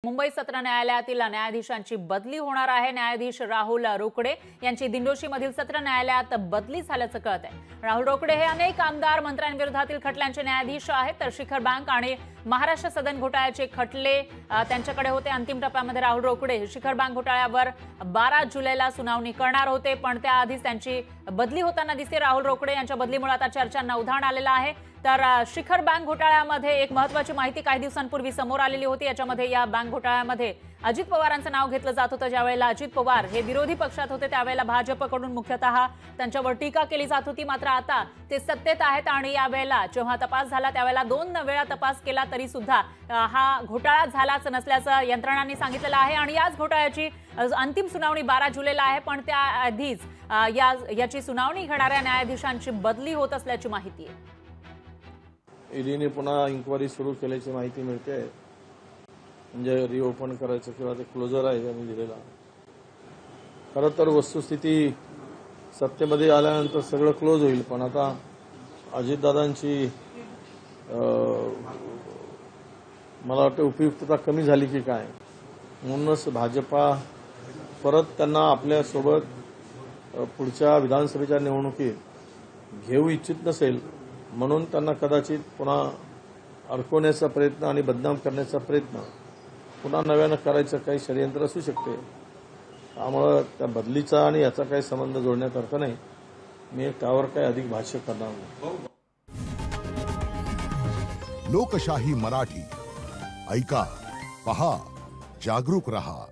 मुंबई सत्र न्यायालयातील न्यायाधीशांची बदली होणार आहे। न्यायाधीश राहुल रोकडे यांची दिंडोशीमधील सत्र न्यायालयात बदली झाल्याचं कळत आहे। राहुल रोकडे हे अनेक आमदार मंत्र्यांविरोधातील खटल्यांचे न्यायाधीश आहेत। तर शिखर बँक आणि महाराष्ट्र सदन घोटाळ्याचे खटले त्यांच्याकडे होते। अंतिम टप्प्यामध्ये राहुल रोकडे शिखर बँक घोटाळ्यावर 12 जुलैला सुनावणी करणार होते, पण त्याआधीच त्यांची बदली होताना दिसते। राहुल रोकडे यांच्या बदलीमुळे आता चर्चांना उधाण आलेलं आहे। तर शिखर बँक घोटाळ्यामध्ये एक महत्त्वाची माहिती काही दिवसांपूर्वी समोर आलेली होती। याच्यामध्ये या बँक घोटाळ्यामध्ये अजित पवारांचं नाव घेतलं जात होतं। ज्यावेळेला अजित पवार हे विरोधी पक्षात होते त्यावेळेला भाजपकडून मुख्यतः त्यांच्यावर टीका केली जात होती। मात्र आता ते सत्तेत आहेत आणि यावेळेला जेव्हा तपास झाला त्यावेळेला 2 वेळा तपास केला तरी सुद्धा हा घोटाळा झालाच नसल्याचं यंत्रणांनी सांगितलेलं आहे। आणि याच घोटाळ्याची अंतिम सुनावणी 12 जुलैला आहे, पण त्याआधीच याची सुनावणी घेणाऱ्या न्यायाधीशांची बदली होत असल्याची माहिती आहे। ईडीने पुन्हा इन्क्वायरी सुरू केल्याची माहिती मिळते, म्हणजे रिओपन करायचं किंवा ते क्लोजर आहे त्यांनी दिलेला। खरं तर वस्तुस्थिती सत्तेमध्ये आल्यानंतर सगळं क्लोज होईल, पण आता अजितदादांची मला वाटतं उपयुक्तता कमी झाली की काय, म्हणूनच भाजपा परत त्यांना आपल्यासोबत पुढच्या विधानसभेच्या निवडणुकीत घेऊ इच्छित नसेल, म्हणून त्यांना कदाचित पुन्हा अडकवण्याचा प्रयत्न आणि बदनाम करण्याचा प्रयत्न पुन्हा नव्यानं करायचं काही षडयंत्र असू शकते। त्यामुळे त्या बदलीचा आणि याचा काही संबंध जोडण्यात अर्थ नाही। मी त्यावर काही अधिक भाष्य करणार नाही। लोकशाही मराठी ऐका, पहा, जागरूक रहा।